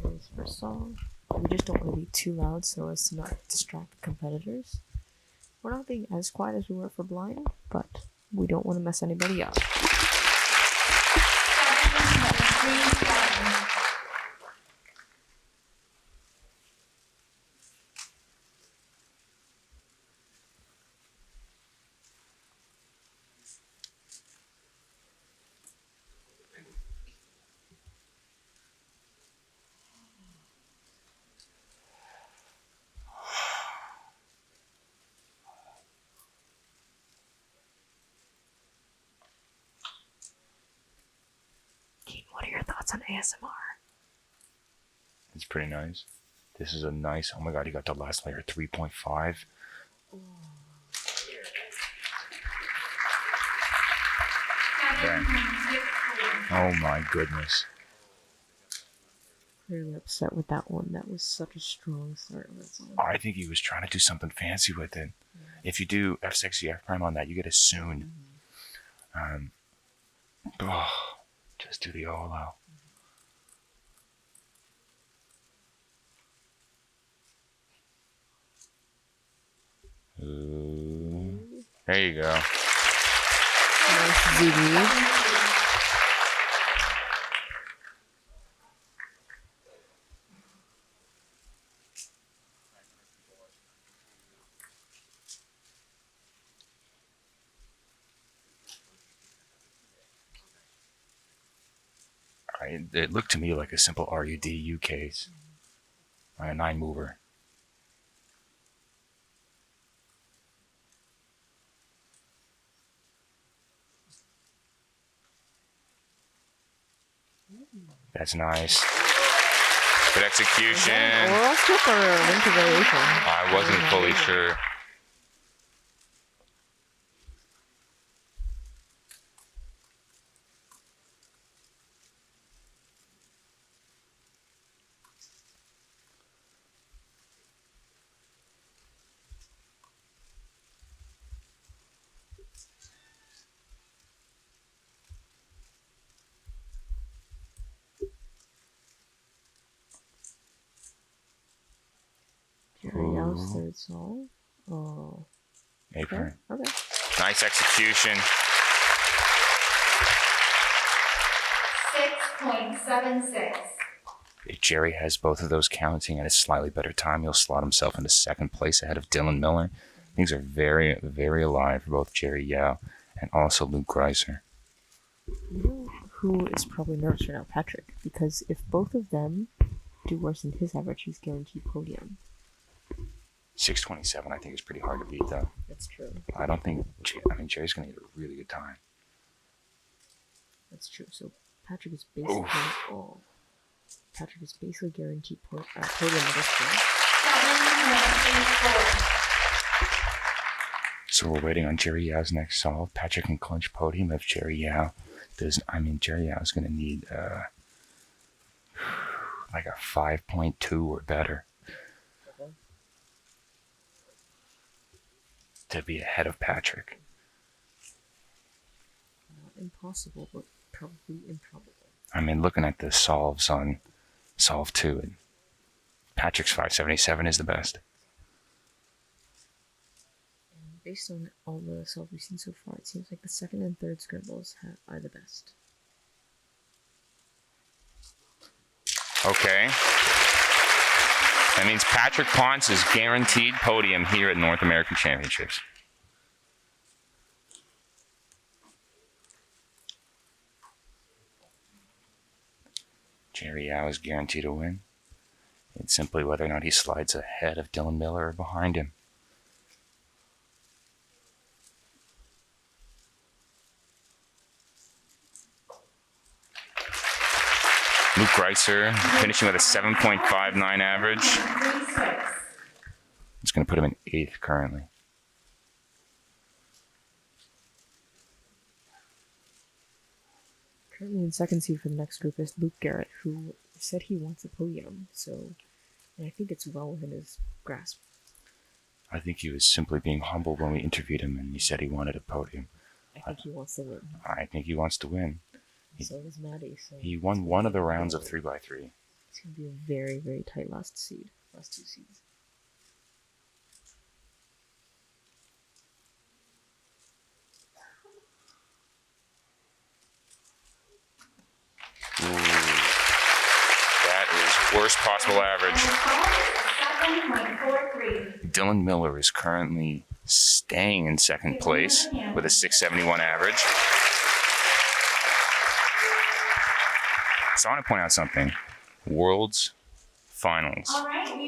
Here's first song. We just don't want to be too loud so as to not distract competitors. We're not being as quiet as we were for blind, but we don't want to mess anybody up. 7.37. Keen, what are your thoughts on ASMR? It's pretty nice. This is a nice, oh my god, you got the last layer, 3.5. Dang. Oh my goodness. Clearly upset with that one. That was such a strong start on that song. I think he was trying to do something fancy with it. If you do F6 F prime on that, you get a soon. Just do the Olo. Ooh. There you go. Nice ZD. It looked to me like a simple RUD case. A 9 mover. That's nice. Good execution. Oral skip or winter variation? I wasn't fully sure. Jerry Yao's third song. Oh. Apron. Okay. Nice execution. 6.76. If Jerry has both of those counting at a slightly better time, he'll slot himself into 2nd place ahead of Dylan Miller. Things are very, very alive for both Jerry Yao and also Luke Greiser. You know who is probably nervous right now? Patrick. Because if both of them do worse than his average, he's guaranteed podium. 6:27, I think, is pretty hard to beat, though. That's true. I don't think. Jerry's going to get a really good time. That's true. So Patrick is basically Patrick is basically guaranteed podium at this point. 7.84. So we're waiting on Jerry Yao's next solve. Patrick can clinch podium if Jerry Yao does. Jerry Yao's going to need like a 5.2 or better to be ahead of Patrick. impossible, but probably improbable. I mean, looking at the solves on solve 2, and Patrick's 577 is the best. And based on all the solves we've seen so far, it seems like the second and third scrambles are the best. Okay. That means Patrick Ponce is guaranteed podium here at North American Championships. Jerry Yao is guaranteed a win. It's simply whether or not he slides ahead of Dylan Miller or behind him. Luke Greiser finishing with a 7.59 average. It's going to put him in 8th currently. Currently in second seed for the next group is Luke Garrett, who said he wants a podium, and I think it's well within his grasp. I think he was simply being humble when we interviewed him and he said he wanted a podium. I think he wants to win. I think he wants to win. So does Maddie. So He won one of the rounds of 3x3. it's going to be a very, very tight last two seeds. Ooh, that is worst possible average. 7.43. Dylan Miller is currently staying in second place with a 671 average. So I want to point out something. World's Finals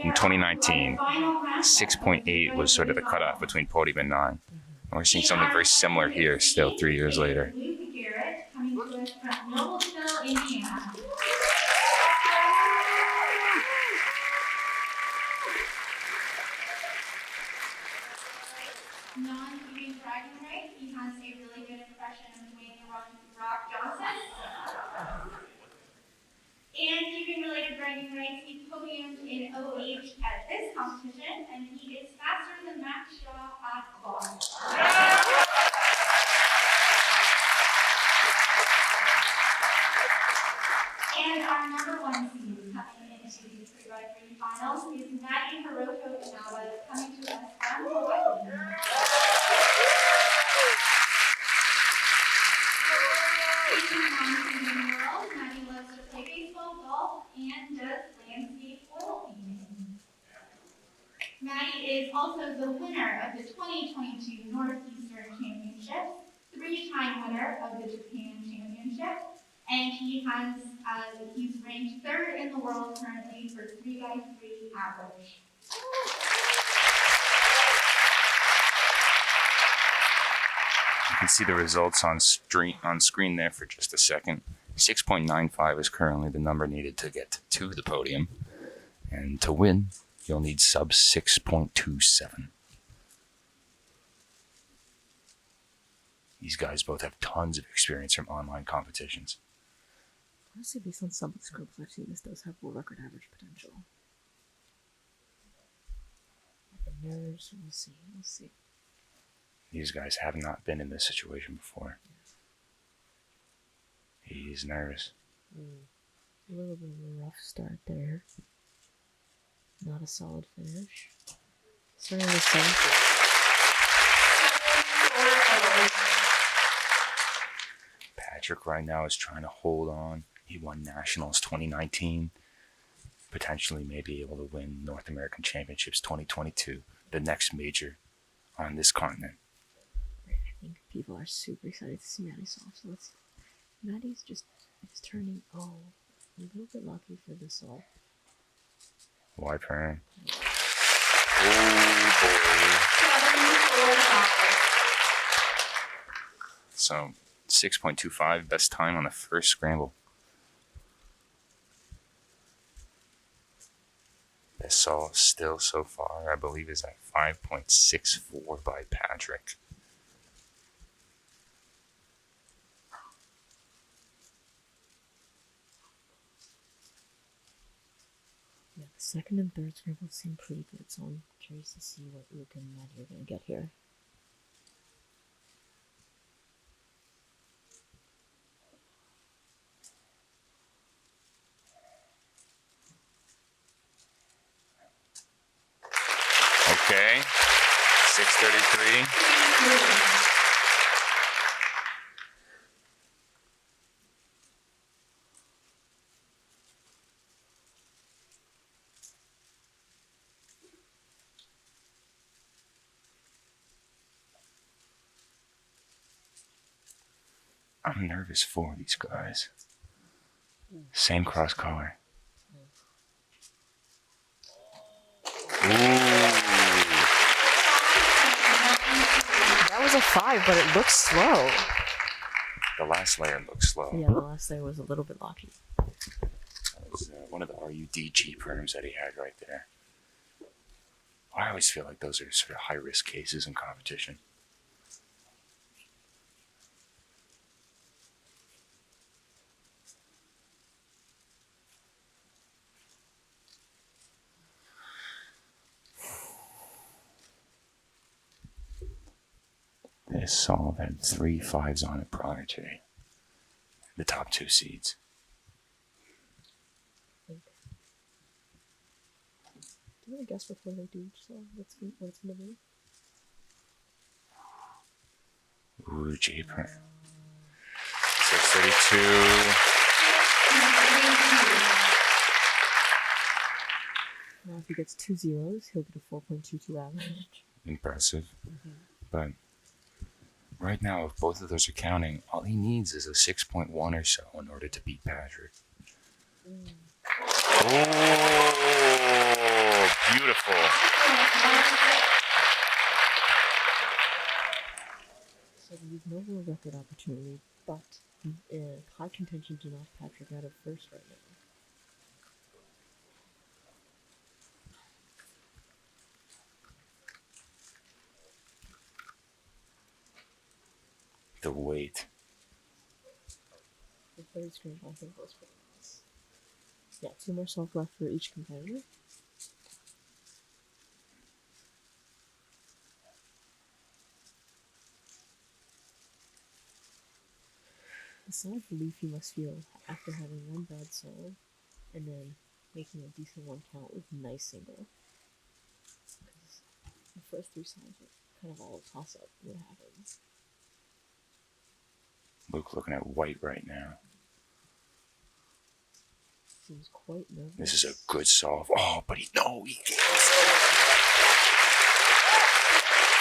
in 2019, 6.8 was sort of the cutoff between podium and non. And we're seeing something very similar here still 3 years later. Luke Garrett coming to us from Noblesville, Indiana. Non-Cuban bragging right, he has a really good impression of Dwayne Rock Johnson. And Cuban-related bragging rights, he podiumed in OH at this competition, and he is faster than Max Sia at bar. And our number 1 seed coming into the 3x3 finals is Maddie Hiroto Inaba coming to us from Hawaii. Maddie loves to play baseball, golf, and does landscape oil painting. Maddie is also the winner of the 2022 Northeastern Championships, 3-time winner of the Japan Championship, and he's ranked 3rd in the world currently for 3x3 average. You can see the results on screen there for just a second. 6.95 is currently the number needed to get to the podium. And to win, you'll need sub 6.27. These guys both have tons of experience from online competitions. Honestly, based on some of the scrubs I've seen, this does have world record average potential. The nerves, we'll see. These guys have not been in this situation before. He's nervous. A little bit of a rough start there. Not a solid finish. Starting with 7th. Patrick right now is trying to hold on. He won Nationals 2019. Potentially may be able to win North American Championships 2022, the next major on this continent. I think people are super excited to see Maddie solve. So Maddie's just turning, a little bit lucky for the solve. Why, Perrin? Oh, boy. So, 6.25, best time on the first scramble. Best solve still so far, I believe, is at 5.64 by Patrick. Yeah, the second and third scrambles seem pretty good, so I'm curious to see what Luke and Maddie are going to get here. Okay. 6:33. I'm nervous for these guys. Same cross color. Ooh. That was a 5, but it looks slow. The last layer looks slow. Yeah, the last layer was a little bit locky. That was one of the RUDG perms that he had right there. I always feel like those are sort of high-risk cases in competition. This solve had 3 5s on it prior to the top 2 seeds. Do you want to guess before they do each song? What's in the movie? Ooh, J-perm. 6:32. Now, if he gets 2 zeros, he'll get a 4.22 average. Impressive. But right now, if both of those are counting, all he needs is a 6.1 or so in order to beat Patrick. Oh, beautiful. So leave no more record opportunity, but high contention to knock Patrick out of first right now. The weight. The third screen, I think, was pretty nice. Yeah, 2 more solve left for each competitor. The sigh of relief you must feel after having one bad solve and then making a decent one count with a nice single. Because the first 3 solves are kind of all a toss-up what happens. Luke looking at white right now. Seems quite nervous. This is a good solve. Oh, but he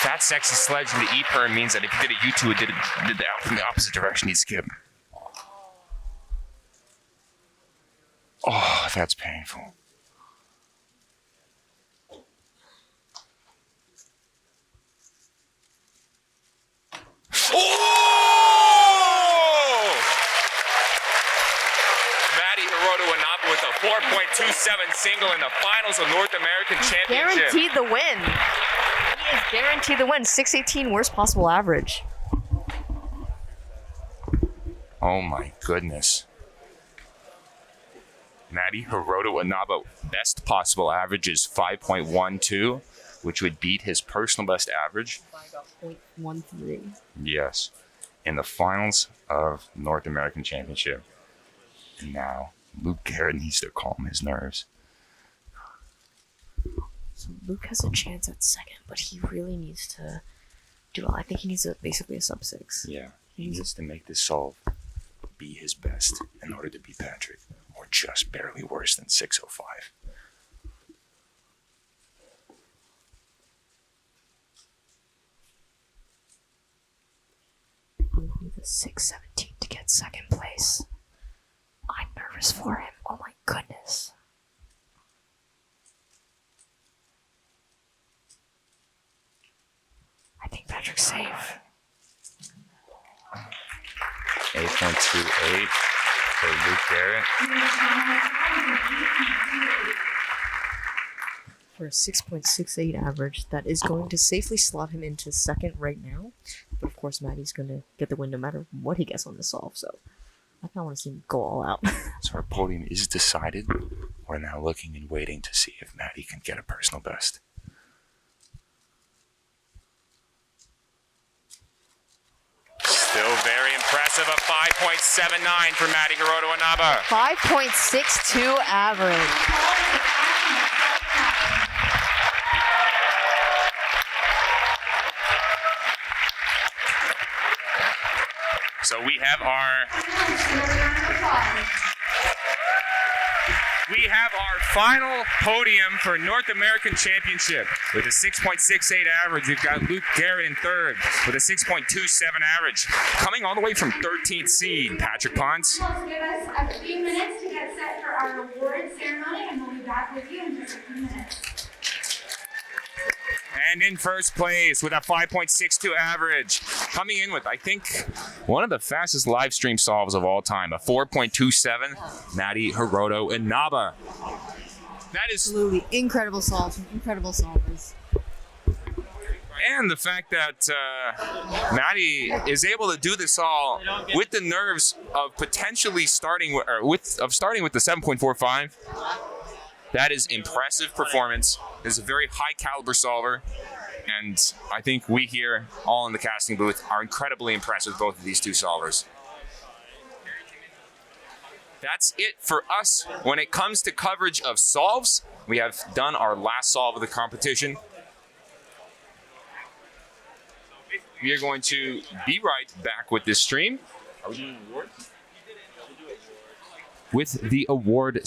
Fat sexy sledge in the E-perm means that if he did a U2, it did that from the opposite direction he'd skip. Oh, that's painful. Oh! With a 4.27 single in the finals of North American Championship. Guaranteed the win. He is guaranteed the win. 618, worst possible average. Oh my goodness. Maddie Hirota Wanaba, best possible average is 5.12, which would beat his personal best average. By about 0.13. Yes. In the finals of North American Championship. And now Luke Garrett needs to calm his nerves. So Luke has a chance at second, but he really needs to do well. I think he needs basically a sub 6. Yeah, he needs to make this solve be his best in order to beat Patrick, or just barely worse than 605. Luke needs a 617 to get second place. I'm nervous for him. Oh my goodness. I think Patrick's safe. 8.28 for Luke Garrett. For a 6.68 average, that is going to safely slot him into second right now. But of course, Maddie's going to get the win no matter what he gets on the solve, so I kind of want to see him go all out. So our podium is decided. We're now looking and waiting to see if Maddie can get a personal best. Still very impressive, a 5.79 for Maddie Hirota Wanaba. 5.62 average. have our final podium for North American Championship with a 6.68 average. We've got Luke Garrett in third with a 6.27 average. Coming all the way from 13th seed, Patrick Ponce. Give us a few minutes to get set for our award ceremony, and we'll be back with you in just a few minutes. And in first place with a 5.62 average. Coming in with, I think, one of the fastest live stream solves of all time, a 4.27, Maddie Hiroto Inaba. That is... Absolutely. Incredible solves. Incredible solvers. And the fact that Maddie is able to do this all with the nerves of potentially starting with the 7.45. That is impressive performance. Is a very high caliber solver. And I think we here, all in the casting booth, are incredibly impressed with both of these two solvers. That's it for us when it comes to coverage of solves. We have done our last solve of the competition. We are going to be right back with this stream. Are we doing awards? With the award